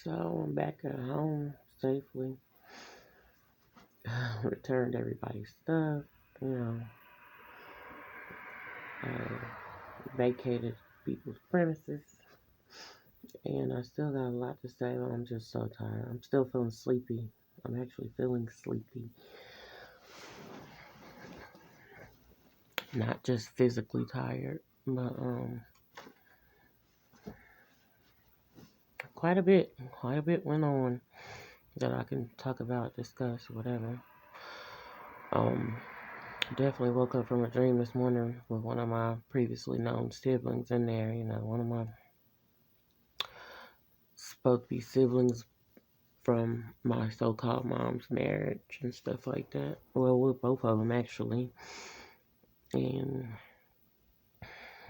So I'm back at home safely. Returned everybody's stuff. You know, vacated people's premises. And I still got a lot to say, but I'm just so tired. I'm still feeling sleepy. I'm actually feeling sleepy. Not just physically tired, but quite a bit went on that I can talk about, discuss, whatever. Um, Definitely woke up from a dream this morning with one of my previously known siblings in there. You know, one of my supposed to be siblings from my so-called mom's marriage and stuff like that. Well, with both of them actually, and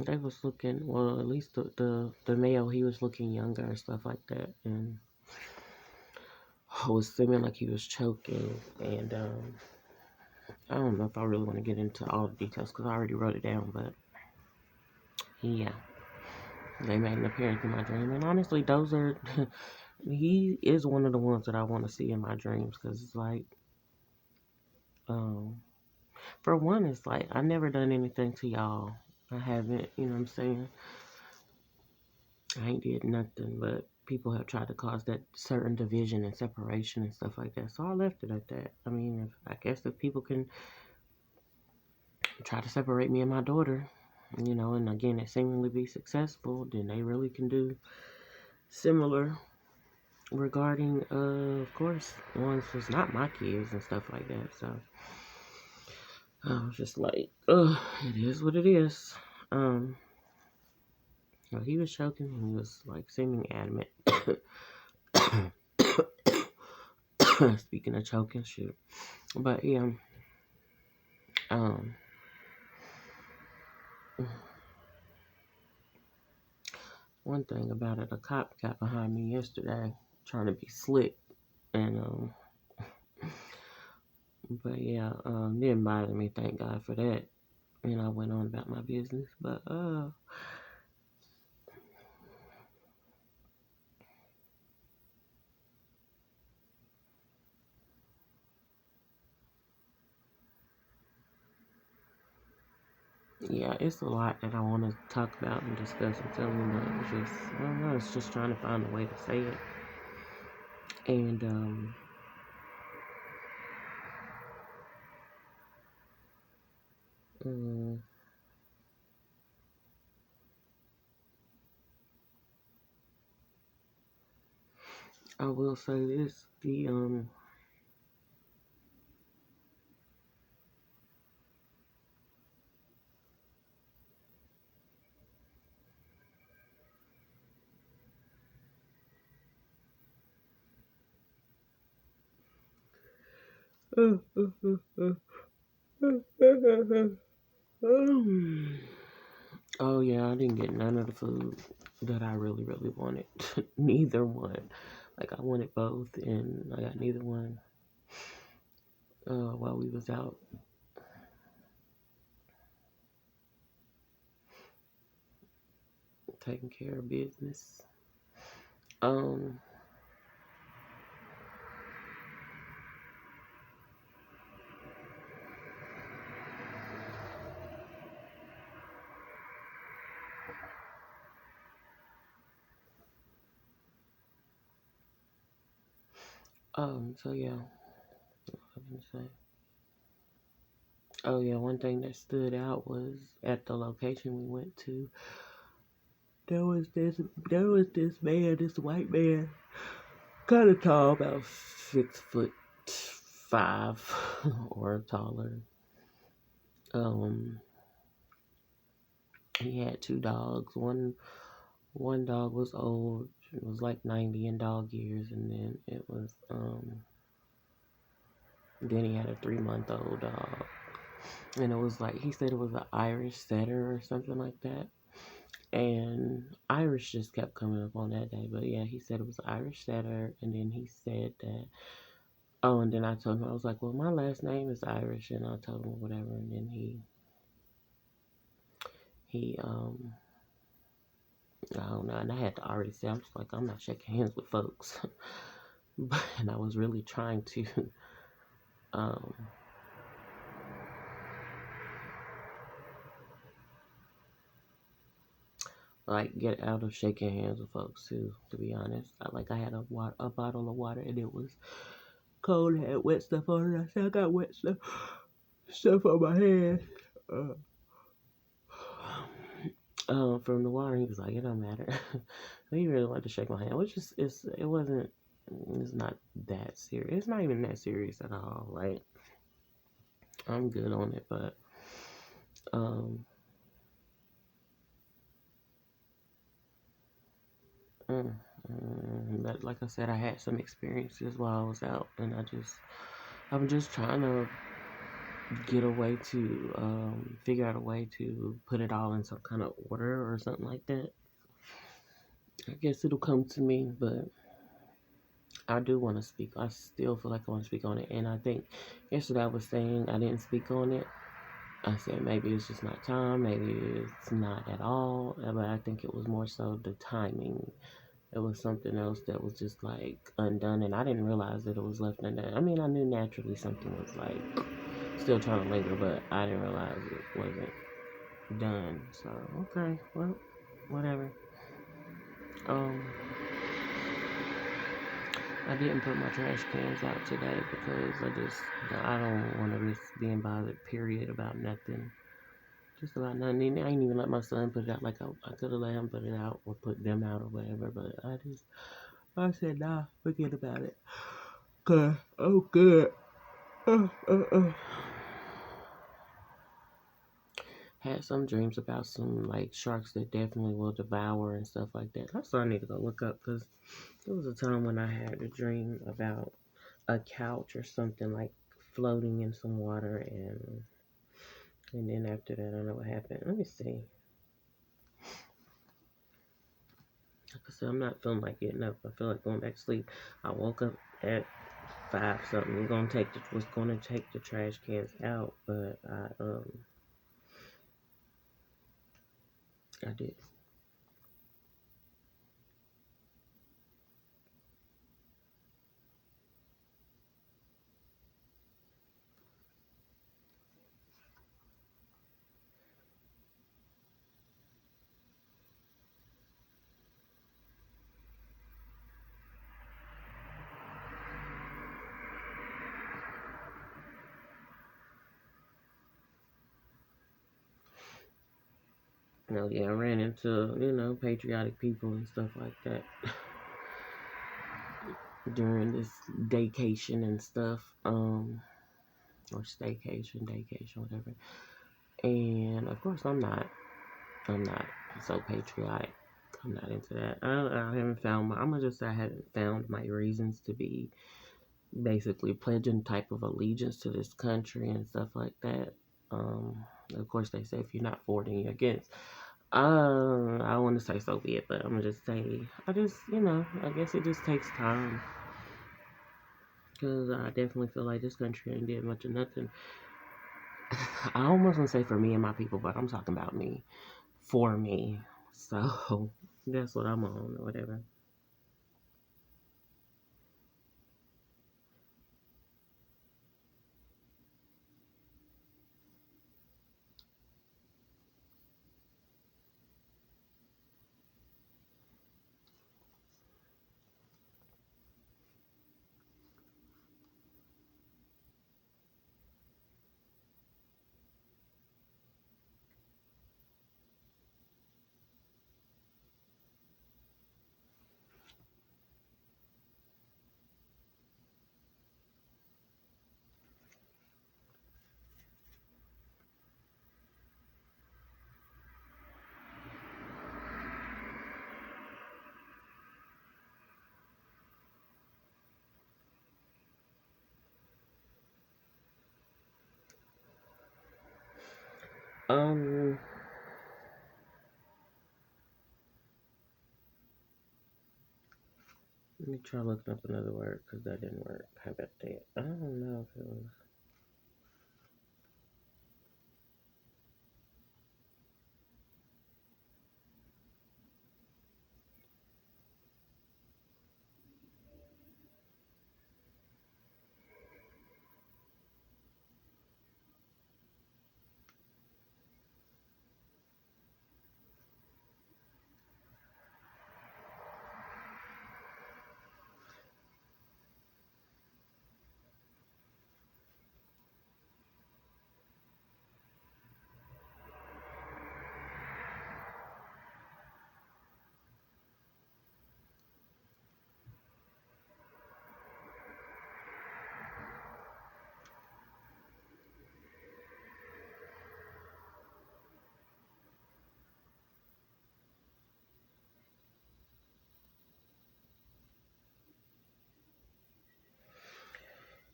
they was looking. Well, at least the male, he was looking younger and stuff like that, and was seeming like he was choking. And I don't know if I really want to get into all the details because I already wrote it down, but yeah. They made an appearance in my dream, and honestly, those are he is one of the ones that I want to see in my dreams because it's like, um, for one, it's like I never done anything to y'all. I haven't, you know what I'm saying? I ain't did nothing, but people have tried to cause that certain division and separation and stuff like that. So I left it at that. I mean, I guess if people can try to separate me and my daughter, you know, and again, it seemingly be successful, then they really can do similar regarding, of course, ones that's not my kids and stuff like that. So I was just like, ugh, it is what it is. Um, well, he was choking and he was like seeming adamant. Speaking of choking, shit. But yeah, um, one thing about it, a cop got behind me yesterday trying to be slick, and but yeah, didn't bother me. Thank God for that. And I went on about my business, but yeah, it's a lot that I want to talk about and discuss and tell you, but it's just, I don't know, it's just trying to find a way to say it. And, um, I will say this, oh yeah, I didn't get none of the food that I really, really wanted. Neither one. Like, I wanted both, and I got neither one, while we was out taking care of business. Um, so yeah, what was I gonna say? Oh yeah, one thing that stood out was at the location we went to. There was this man, this white man, kind of tall, about 6'5" or taller. Um, he had two dogs. One dog was old. It was like 90 in dog years, and then he had a 3-month-old dog. And it was like, he said it was an Irish setter or something like that. And Irish just kept coming up on that day. But yeah, he said it was an Irish setter. And then he said that, oh, and then I told him, I was like, well, my last name is Irish. And I told him whatever. And then he I don't know. And I had to already say, I'm just like, I'm not shaking hands with folks. And I was really trying to, um, like, get out of shaking hands with folks too, to be honest. I had a bottle of water and it was cold, it had wet stuff on it. I said, I got wet stuff on my hands. Uh, from the water, he was like, it don't matter. He really wanted to shake my hand, which is, it's not that serious. It's not even that serious at all. Like, I'm good on it, but, um, mm, but like I said, I had some experiences while I was out, and I'm just trying to get a way to, figure out a way to put it all in some kind of order or something like that. I guess it'll come to me, but I do want to speak. I still feel like I want to speak on it. And I think yesterday I was saying I didn't speak on it. I said maybe it's just not time, maybe it's not at all. But I think it was more so the timing. It was something else that was just like undone, and I didn't realize that it was left undone. I mean, I knew naturally something was like still trying to linger, but I didn't realize it wasn't done. So, okay, well, whatever. Um, I didn't put my trash cans out today because I don't want to risk being bothered, period, about nothing. Just about nothing. I ain't even let my son put it out. Like, I could have let him put it out or put them out or whatever, but I said, nah, forget about it. Good. Oh, good. Uh, uh, uh. Had some dreams about some, like, sharks that definitely will devour and stuff like that. That's what I need to go look up, because there was a time when I had a dream about a couch or something, like, floating in some water, and then after that, I don't know what happened. Let me see. Like I said, I'm not feeling like getting up. I feel like going back to sleep. I woke up at 5 something. Was gonna take the trash cans out, but I did. Yeah, I ran into, patriotic people and stuff like that during this daycation and stuff, or staycation, daycation, whatever. And of course, I'm not so patriotic. I'm not into that. I haven't found I'm gonna just say I haven't found my reasons to be basically pledging type of allegiance to this country and stuff like that. Of course, they say if you're not for it, then you're against. I want to say so be it, but I'm gonna just say I guess it just takes time because I definitely feel like this country ain't did much of nothing. I almost want to say for me and my people, but I'm talking about me, for me. So that's what I'm on or whatever. Um, Let me try looking up another word because that didn't work. How about that? I don't know if it was.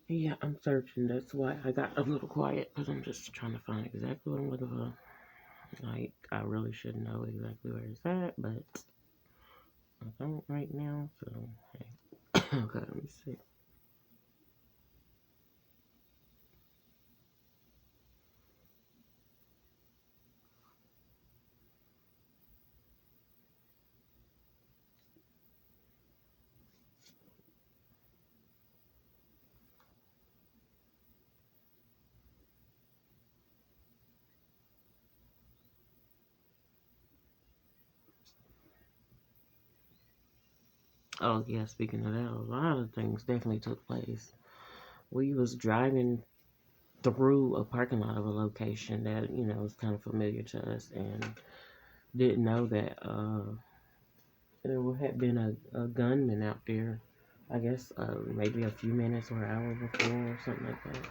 Yeah, I'm searching. That's why I got a little quiet because I'm just trying to find exactly what I'm looking for. Like, I really should know exactly where it's at, but I don't right now. So, hey. Okay, let me see. Oh, yeah, speaking of that, a lot of things definitely took place. We was driving through a parking lot of a location that, was kind of familiar to us and didn't know that there had been a gunman out there, I guess maybe a few minutes or an hour before or something like that.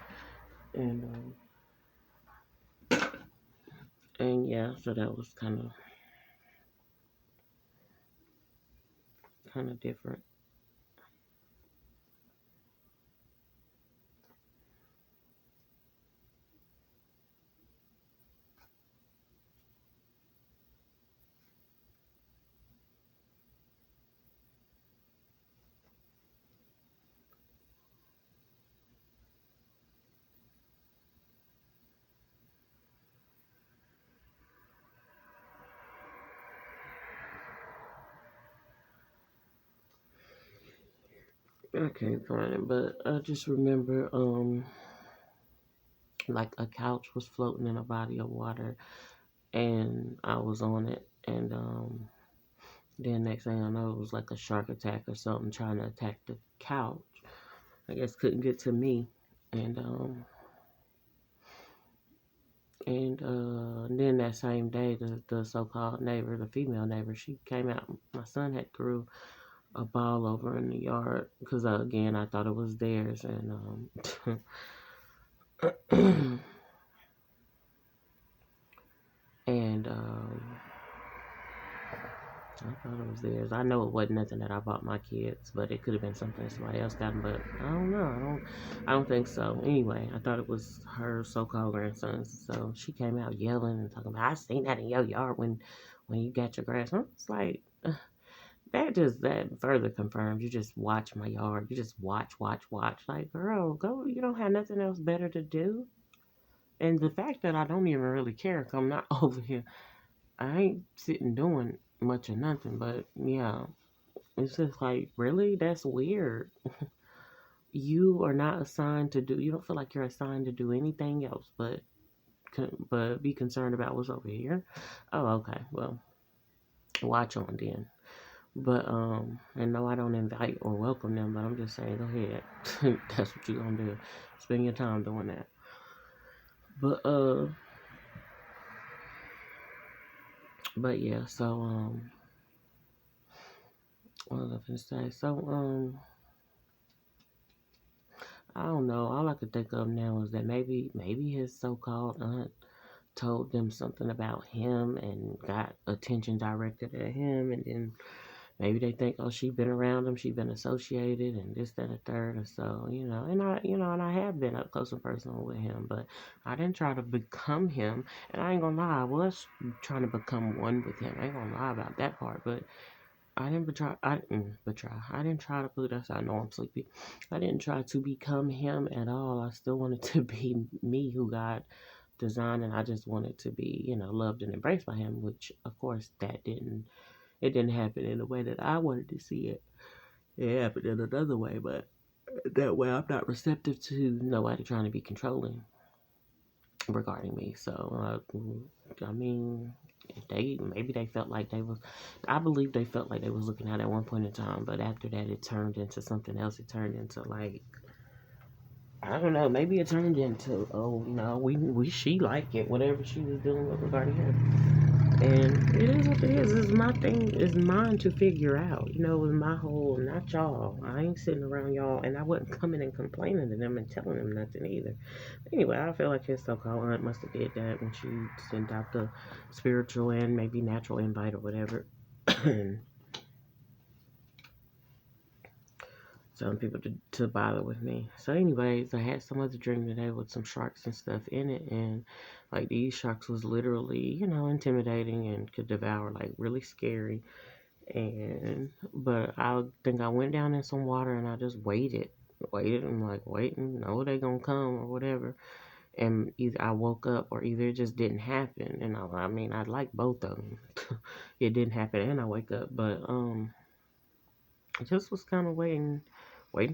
And yeah, so that was kind of different. I can't find it, but I just remember like a couch was floating in a body of water and I was on it and then next thing I know it was like a shark attack or something trying to attack the couch. I guess couldn't get to me. And then that same day the so called neighbor, the female neighbor, she came out. My son had threw a ball over in the yard because again I thought it was theirs and I thought it was theirs. I know it wasn't nothing that I bought my kids, but it could have been something somebody else got them. But I don't know. I don't think so. Anyway, I thought it was her so-called grandson's. So she came out yelling and talking about, "I seen that in your yard when you got your grass." And it's like that further confirms you just watch my yard. You just watch, watch, watch. Like, girl, go. You don't have nothing else better to do. And the fact that I don't even really care, 'cause I'm not over here. I ain't sitting doing much or nothing. But yeah, it's just like, really? That's weird. You are not assigned to do, you don't feel like you're assigned to do anything else but be concerned about what's over here. Oh, okay. Well, watch on then. But, and no, I don't invite or welcome them, but I'm just saying, go ahead. That's what you're gonna do. Spend your time doing that. But, but yeah, so, what was I gonna say? So, I don't know. All I could think of now is that maybe his so-called aunt told them something about him and got attention directed at him, and then maybe they think, oh, she been around him, she been associated, and this, that, and the third, and so and I have been up close and personal with him, but I didn't try to become him, and I ain't gonna lie, I was trying to become one with him. I ain't gonna lie about that part, but I didn't try. I didn't try to put that. I know I'm sleepy. I didn't try to become him at all. I still wanted to be me, who God designed, and I just wanted to be, loved and embraced by Him. Which, of course, it didn't happen in the way that I wanted to see it. It happened in another way, but that way I'm not receptive to nobody trying to be controlling regarding me. So, I mean, maybe they felt like they was, I believe they felt like they was looking at one point in time, but after that it turned into something else. It turned into like, I don't know, maybe it turned into, oh no, we she like it, whatever she was doing with regarding him. And it is what it is. It's my thing. It's mine to figure out. With my whole, not y'all. I ain't sitting around y'all, and I wasn't coming and complaining to them and telling them nothing either. Anyway, I feel like his so-called aunt must have did that when she sent out the spiritual and maybe natural invite or whatever. So telling people to bother with me. So anyways, I had some other dream today with some sharks and stuff in it, and like these sharks was literally, intimidating and could devour, like really scary. But I think I went down in some water and I just waited and like waiting, know they gonna come or whatever. And either I woke up or either it just didn't happen. And I mean, I like both of them. It didn't happen and I wake up, but I just was kind of waiting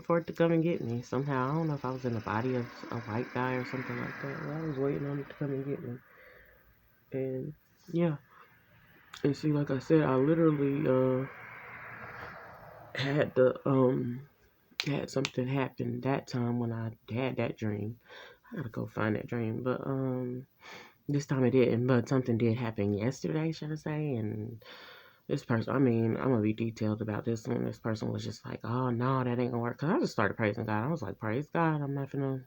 for it to come and get me. Somehow, I don't know if I was in the body of a white guy or something like that. But I was waiting on it to come and get me. And yeah, and see, like I said, I literally had the had something happen that time when I had that dream. I gotta go find that dream, but this time it didn't. But something did happen yesterday, should I say? And this person, I mean, I'm gonna be detailed about this one. This person was just like, "Oh no, that ain't gonna work." Cause I just started praising God. I was like, "Praise God! I'm not gonna,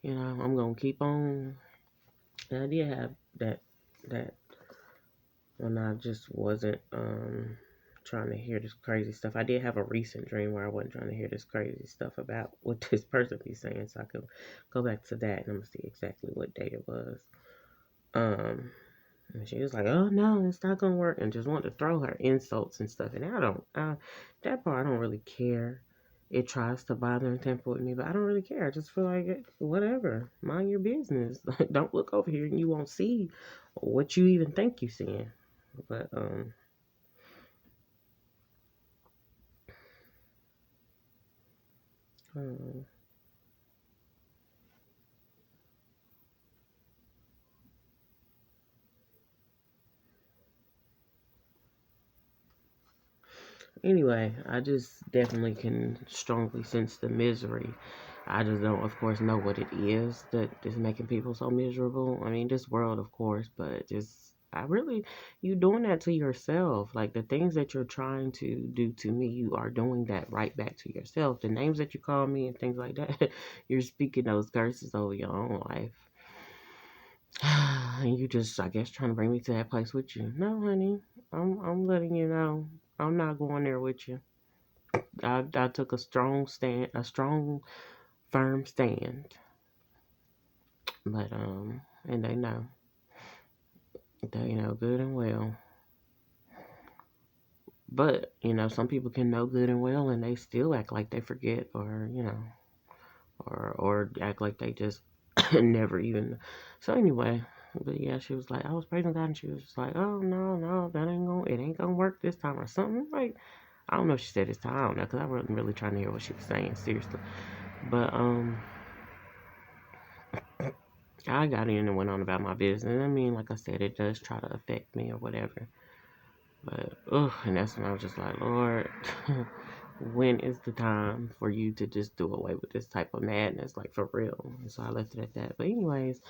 I'm gonna keep on." And I did have that when I just wasn't trying to hear this crazy stuff. I did have a recent dream where I wasn't trying to hear this crazy stuff about what this person be saying, so I could go back to that and I'm gonna see exactly what day it was. Um, and she was like, "Oh no, it's not gonna work," and just wanted to throw her insults and stuff. And that part I don't really care. It tries to bother and tamper with me, but I don't really care. I just feel like whatever, mind your business. Don't look over here and you won't see what you even think you're seeing. But um, anyway, I just definitely can strongly sense the misery. I just don't, of course, know what it is that is making people so miserable. I mean, this world, of course, but just, you doing that to yourself. Like the things that you're trying to do to me, you are doing that right back to yourself. The names that you call me and things like that, you're speaking those curses over your own life. And you just, I guess, trying to bring me to that place with you. No, honey, I'm letting you know, I'm not going there with you. I took a strong stand, a strong, firm stand. But and they know good and well. But some people can know good and well, and they still act like they forget, or or act like they just never even. So anyway, but yeah, she was like, I was praising God, and she was just like, "Oh no, no, it ain't gonna work this time," or something like. I don't know if she said this time. I don't know because I wasn't really trying to hear what she was saying seriously. But I got in and went on about my business. I mean, like I said, it does try to affect me or whatever. But ugh, and that's when I was just like, Lord, when is the time for you to just do away with this type of madness, like for real? And so I left it at that. But anyways,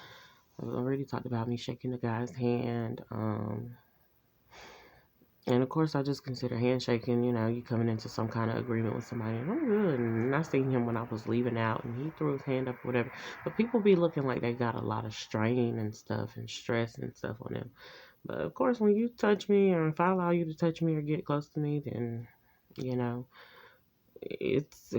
I've already talked about me shaking the guy's hand. And of course, I just consider handshaking, you coming into some kind of agreement with somebody. And I'm good. And I seen him when I was leaving out, and he threw his hand up, whatever. But people be looking like they got a lot of strain and stuff and stress and stuff on them. But of course, when you touch me, or if I allow you to touch me or get close to me, then, you know, it's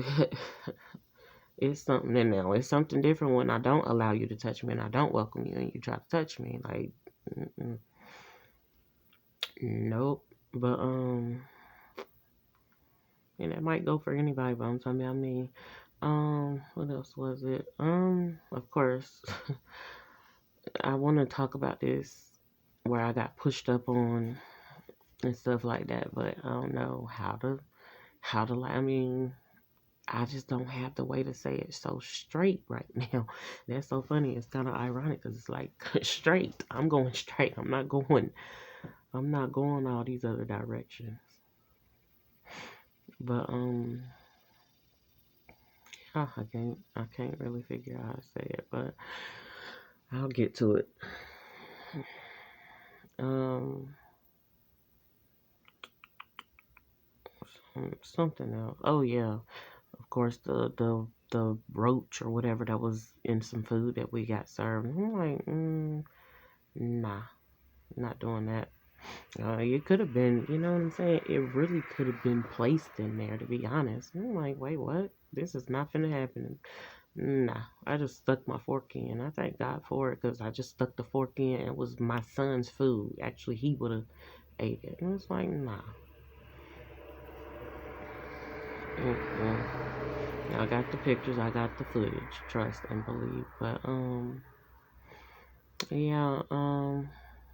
it's something in there. It's something different when I don't allow you to touch me and I don't welcome you and you try to touch me. Like, nope. But and that might go for anybody, but I'm talking about me. What else was it? Of course, I want to talk about this where I got pushed up on and stuff like that, but I don't know how to. I mean, I just don't have the way to say it so straight right now. That's so funny. It's kind of ironic because it's like straight. I'm going straight. I'm not going. I'm not going all these other directions. But I can't really figure out how to say it, but I'll get to it. Um, something else. Oh yeah, of course the roach or whatever that was in some food that we got served. I'm like, nah, not doing that. It could have been, you know what I'm saying? It really could have been placed in there, to be honest. And I'm like, wait, what? This is not finna happen. Nah, I just stuck my fork in. I thank God for it because I just stuck the fork in. It was my son's food. Actually, he would have ate it. And it's like, nah. Mm-mm. I got the pictures. I got the footage. Trust and believe. But, yeah,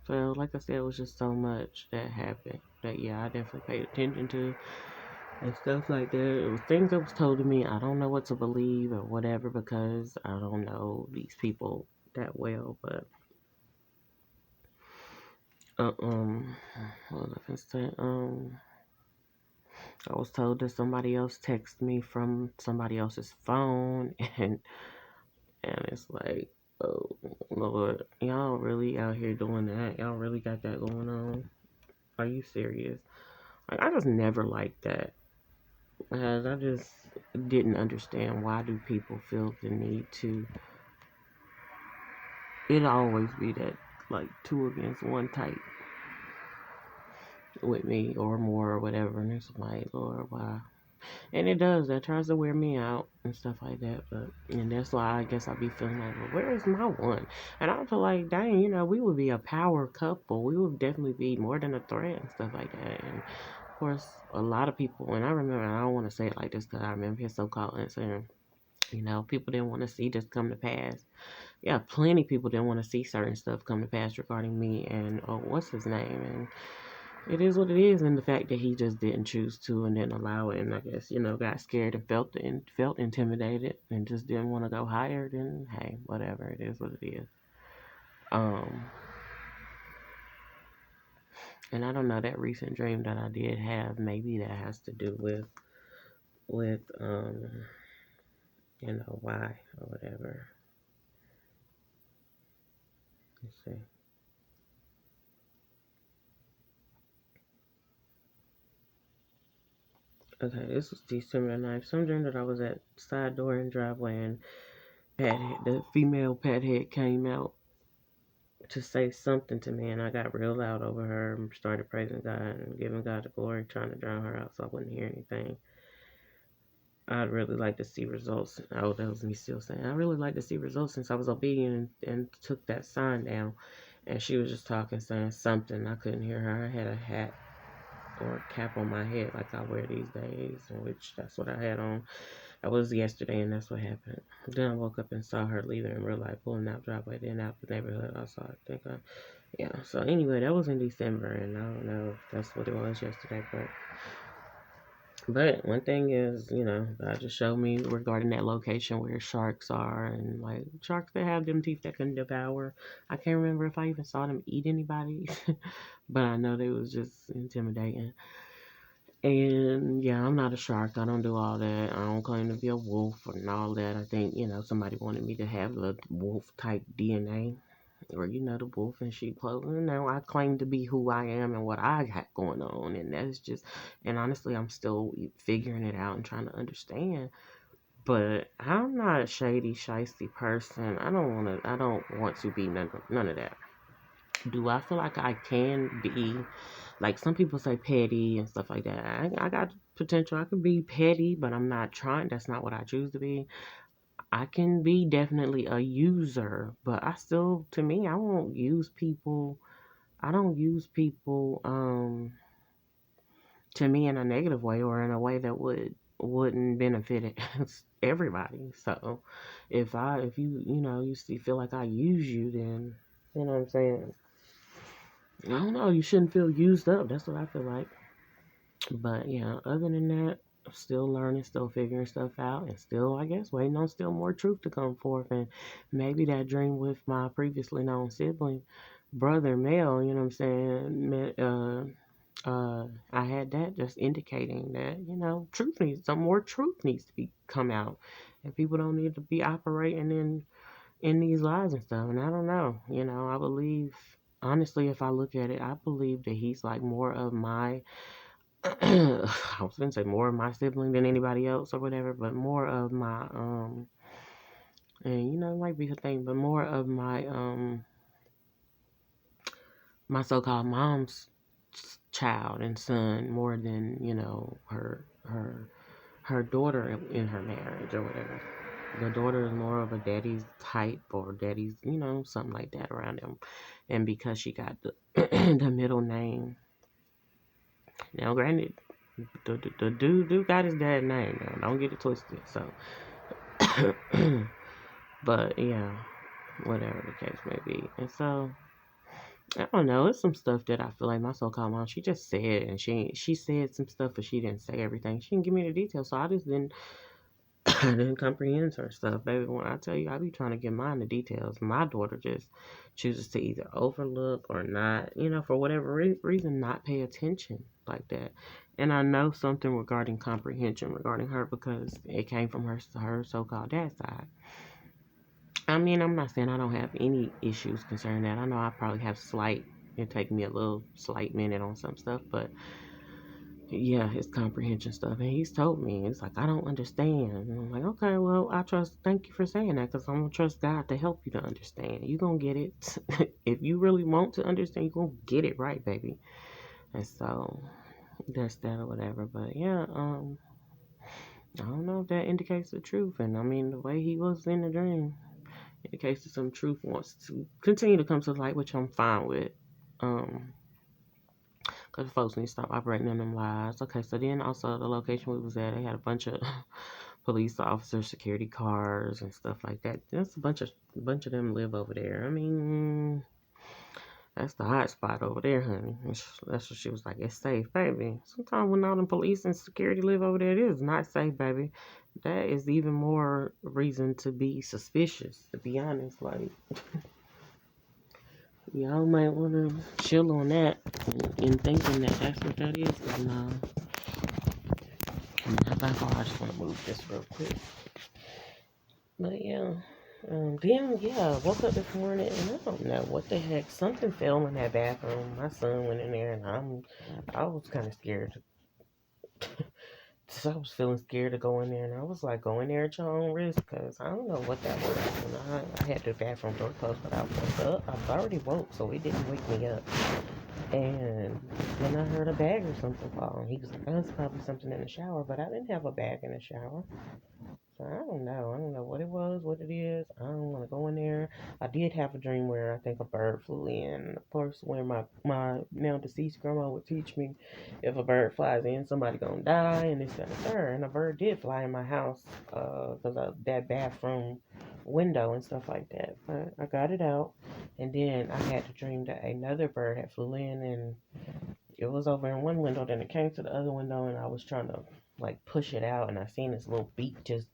so like I said, it was just so much that happened that, yeah, I definitely paid attention to and stuff like that. It was things that was told to me. I don't know what to believe or whatever because I don't know these people that well. But uh, um, what was I gonna say? I was told that somebody else texted me from somebody else's phone, and it's like, oh Lord, y'all really out here doing that? Y'all really got that going on? Are you serious? Like, I just never liked that. Because I just didn't understand why do people feel the need to. It always be that like two against one type with me or more or whatever, and it's like, Lord, why? And it does. That tries to wear me out and stuff like that. But and that's why I guess I be feeling like, well, where is my one? And I feel like, dang, we would be a power couple. We would definitely be more than a threat and stuff like that. And of course, a lot of people. And I remember, I don't want to say it like this because I remember his so-called incident. People didn't want to see this come to pass. Yeah, plenty of people didn't want to see certain stuff come to pass regarding me and what's his name, and it is what it is. And the fact that he just didn't choose to and didn't allow it, and I guess got scared and felt intimidated and just didn't want to go higher. Then hey, whatever, it is what it is. Um, and I don't know, that recent dream that I did have, maybe that has to do with why or whatever. Let's see. Okay, this was December 9th. Some dream that I was at side door and driveway and the female pet head came out to say something to me, and I got real loud over her and started praising God and giving God the glory, trying to drown her out so I wouldn't hear anything. I'd really like to see results. Oh, that was me still saying. I really like to see results since I was obedient and took that sign down. And she was just talking, saying something. I couldn't hear her. I had a hat or a cap on my head like I wear these days, which that's what I had on. That was yesterday, and that's what happened. Then I woke up and saw her leaving in real life, pulling out driveway, then out the neighborhood. I saw it. Yeah. So anyway, that was in December, and I don't know if that's what it was yesterday, but one thing is, God just showed me regarding that location where sharks are, and like sharks that have them teeth that can devour. I can't remember if I even saw them eat anybody, but I know they was just intimidating. And yeah, I'm not a shark. I don't do all that. I don't claim to be a wolf and all that. I think, somebody wanted me to have the wolf type DNA or, the wolf and sheep clothing. Now I claim to be who I am and what I got going on. And that's just, and honestly, I'm still figuring it out and trying to understand. But I'm not a shady, shisty person. I don't want to be none of that. Do I feel like I can be, like some people say, petty and stuff like that? I got potential. I could be petty, but I'm not trying. That's not what I choose to be. I can be definitely a user, but I still, to me, I won't use people. I don't use people to me in a negative way or in a way that wouldn't benefit everybody. So if you feel like I use you, then you know what I'm saying. I don't know. You shouldn't feel used up. That's what I feel like. But yeah, other than that, I'm still learning, still figuring stuff out, and still, I guess, waiting on still more truth to come forth. And maybe that dream with my previously known sibling, brother, male, you know what I'm saying? I had that just indicating that, some more truth needs to be come out. And people don't need to be operating in these lies and stuff. And I don't know, I believe, honestly, if I look at it, I believe that he's like more of my, I was gonna say more of my sibling than anybody else or whatever, but more of my, and it might be a thing, but more of my, my so-called mom's child and son more than, you know, her daughter in her marriage or whatever. The daughter is more of a daddy's type or daddy's, you know, something like that around him. And because she got the the middle name. Now, granted, the dude got his dad's name. Now, don't get it twisted. So, but yeah, whatever the case may be. And so, I don't know. It's some stuff that I feel like my so-called mom, she just said, and she said some stuff, but she didn't say everything. She didn't give me the details, so I just didn't I didn't comprehend her stuff, baby. When I tell you, I be trying to get mine the details. My daughter just chooses to either overlook or not, you know, for whatever reason, not pay attention like that. And I know something regarding comprehension regarding her because it came from her so-called dad's side. I mean, I'm not saying I don't have any issues concerning that. I know I probably have it take me a little slight minute on some stuff, but yeah, his comprehension stuff. And he's told me, it's like, I don't understand. And I'm like, okay, well, thank you for saying that because I'm going to trust God to help you to understand. You're going to get it. If you really want to understand, you're going to get it right, baby. And so that's that or whatever. But yeah, I don't know if that indicates the truth. And I mean, the way he was in the dream indicates that some truth wants to continue to come to light, which I'm fine with. Because folks need to stop operating in them lies. Okay, so then also the location we was at, they had a bunch of police officers, security cars, and stuff like that. There's a bunch of them live over there. I mean, that's the hot spot over there, honey. That's what she was like. It's safe, baby. Sometimes when all them police and security live over there, it is not safe, baby. That is even more reason to be suspicious, to be honest. Like, y'all might want to chill on that in thinking that that's what that is. But no. How about I just want to move this real quick. But yeah. Then, yeah, I woke up this morning and I don't know what the heck. Something fell in that bathroom. My son went in there and I was kind of scared. So I was feeling scared to go in there, and I was like, go in there at your own risk, because I don't know what that was. And I had the bathroom door closed, but I woke up. I already woke, so it didn't wake me up. And then I heard a bag or something fall. And he was like, oh, it's probably something in the shower, but I didn't have a bag in the shower. So I don't know. I don't know what it was, what it is. I don't want to go in there. I did have a dream where I think a bird flew in. Of course, when my now deceased grandma would teach me, if a bird flies in, somebody gonna die, and this, that, and the third. And a bird did fly in my house because of that bathroom window and stuff like that. But I got it out, and then I had to dream that another bird had flew in, and it was over in one window. Then it came to the other window, and I was trying to like push it out, and I seen this little beak just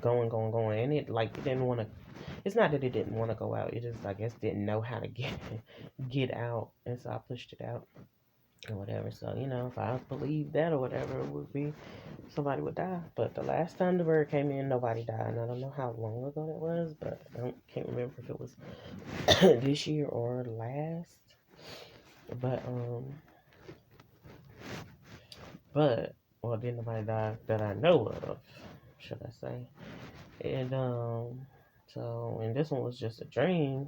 going, and it didn't want to. It's not that it didn't want to go out. It just, I guess, didn't know how to get out, and so I pushed it out or whatever. So if I believe that or whatever, it would be somebody would die. But the last time the bird came in, nobody died, and I don't know how long ago that was, but can't remember if it was this year or last. But well, didn't nobody die that I know of, should I say? And and this one was just a dream,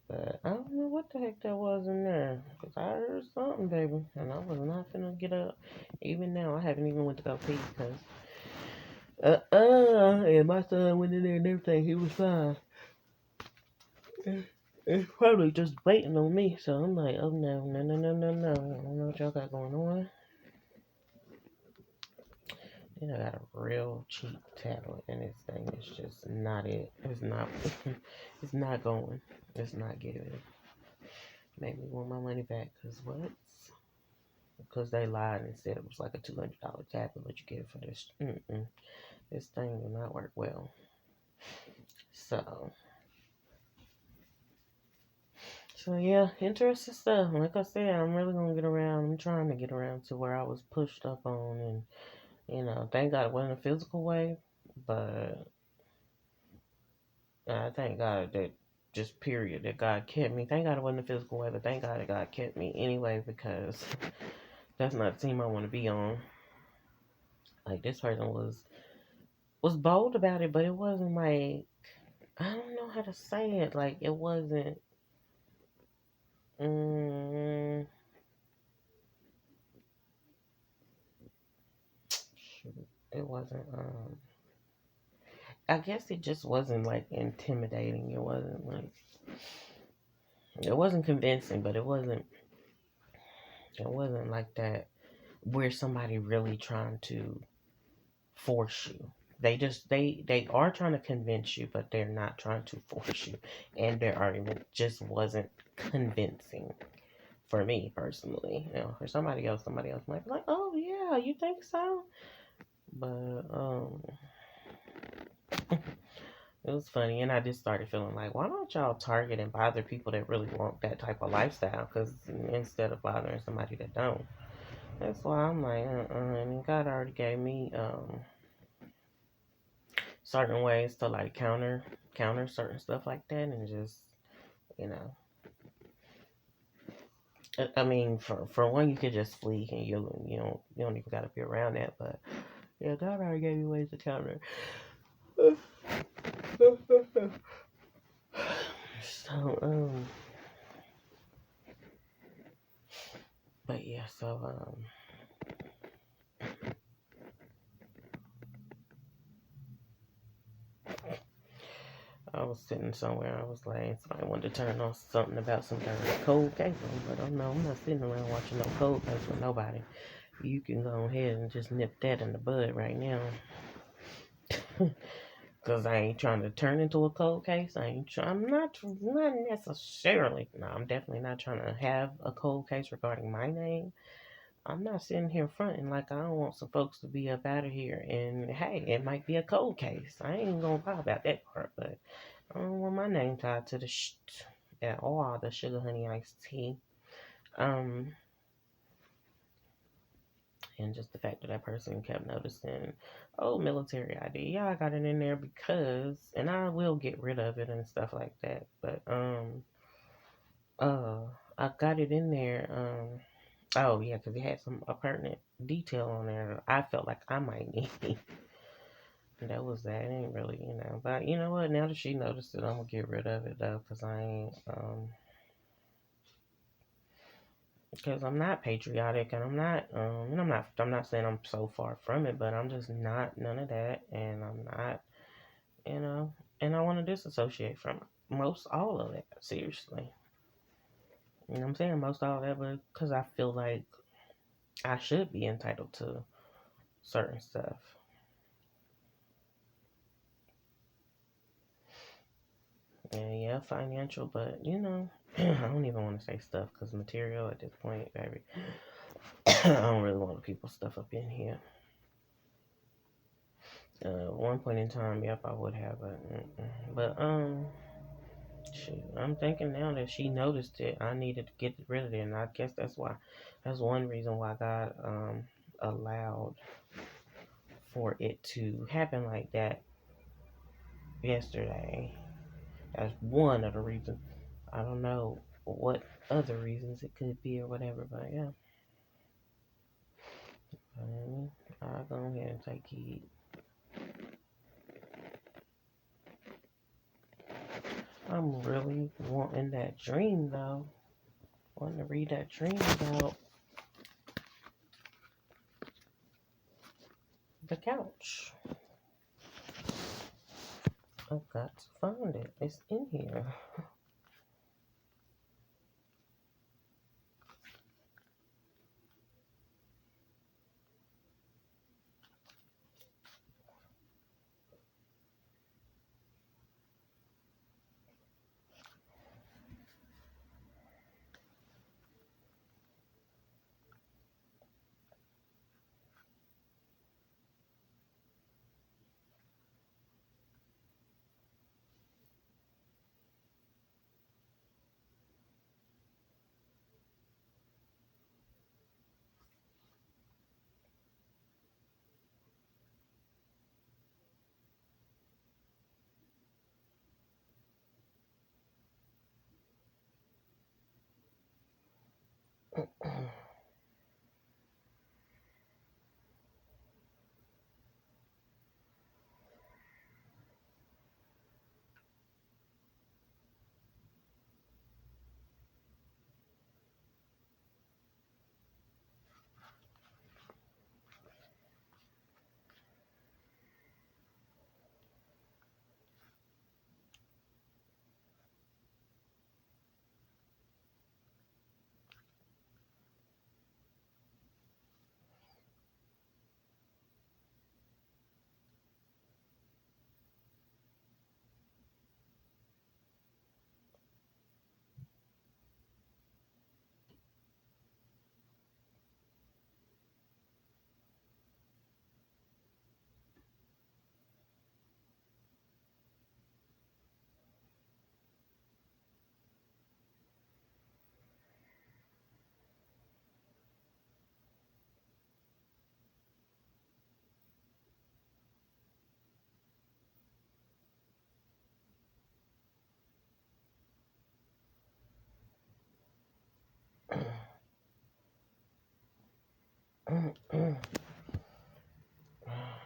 but I don't know what the heck that was in there, because I heard something, baby, and I was not finna get up. Even now, I haven't even went to go pee, because, and my son went in there and everything, he was fine. It's probably just waiting on me, so I'm like, oh no, I don't know what y'all got going on. Then I got a real cheap tablet, and this thing is just not it. It's not, it's not going. It's not giving. Made me want my money back, because they lied and said it was like a $200 tablet, but you get it for this. This thing will not work well. So yeah, interesting stuff. Like I said, I'm really gonna get around. I'm trying to get around to where I was pushed up on, and thank God it wasn't a physical way, but thank God that just period that God kept me. Thank God it wasn't a physical way, but thank God that God kept me anyway, because that's not the team I want to be on. Like, this person was bold about it, but it wasn't like, I don't know how to say it. Like, it wasn't Mm, shoot, it wasn't. I guess it just wasn't like intimidating. It wasn't like it wasn't convincing, but it wasn't. It wasn't like that where somebody really trying to force you. They are trying to convince you, but they're not trying to force you. And their argument just wasn't convincing for me personally. You know, for somebody else might be like, "Oh yeah, you think so?" But it was funny, and I just started feeling like, why don't y'all target and bother people that really want that type of lifestyle? Because instead of bothering somebody that don't, that's why I'm like, and God already gave me certain ways to like counter certain stuff like that, and just you know, I mean, for one, you could just flee, and you don't even got to be around that. But yeah, God already gave me ways to counter. So but yeah, so I was sitting somewhere. I was like, somebody wanted to turn on something about some kind of cold case, but oh no, I'm not sitting around watching no cold case with nobody. You can go ahead and just nip that in the bud right now. Cause I ain't trying to turn into a cold case. I'm not necessarily. No, I'm definitely not trying to have a cold case regarding my name. I'm not sitting here fronting like I don't want some folks to be up out of here. And hey, it might be a cold case. I ain't gonna lie about that part, but I don't want my name tied to the at all. The sugar honey iced tea. Um, and just the fact that that person kept noticing, oh, military ID. Yeah, I got it in there because, and I will get rid of it and stuff like that. But uh, I got it in there. Oh yeah, because it had some a pertinent detail on there that I felt like I might need. And that was that. It ain't really, But you know what? Now that she noticed it, I'm gonna get rid of it though, because I ain't because I'm not patriotic, and I'm not saying I'm so far from it, but I'm just not none of that, and I'm not, you know, and I want to disassociate from most all of that. Seriously, you know what I'm saying? Most all of that, but because I feel like I should be entitled to certain stuff. And yeah, financial, but I don't even want to say stuff because material at this point, baby. I don't really want people's stuff up in here. One point in time, yep, I would have, but shoot, I'm thinking now that she noticed it, I needed to get rid of it, and I guess that's one reason why God allowed for it to happen like that yesterday. That's one of the reasons. I don't know what other reasons it could be or whatever, but yeah. I'll go ahead and take heed. I'm really wanting that dream though. Wanting to read that dream about the couch. I've got to find it. It's in here.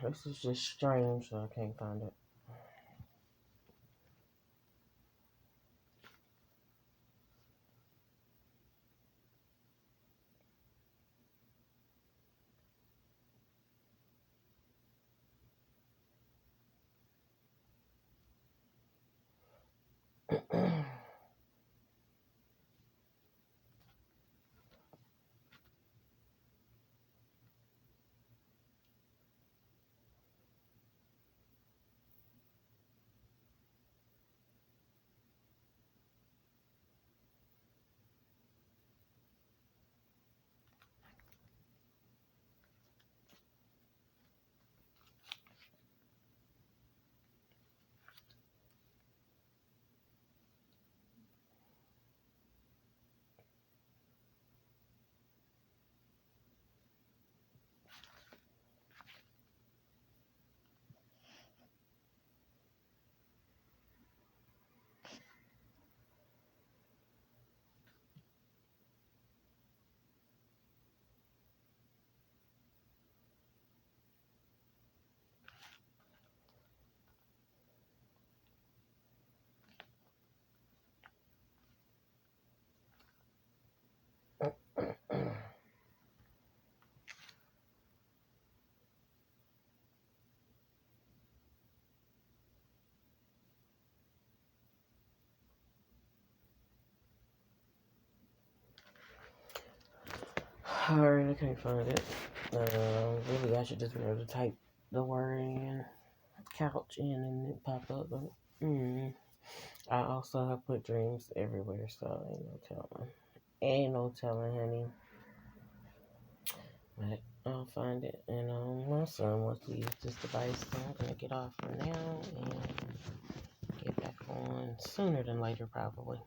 This is just strange, so I can't find it. Alright, I can't find it. Really, I should just be able to type the word in, couch in, and it pop up. But, I also have put dreams everywhere, so ain't no telling. Ain't no telling, honey. But I'll find it. And my son wants to use this device, so I'm gonna get off for now and get back on sooner than later, probably.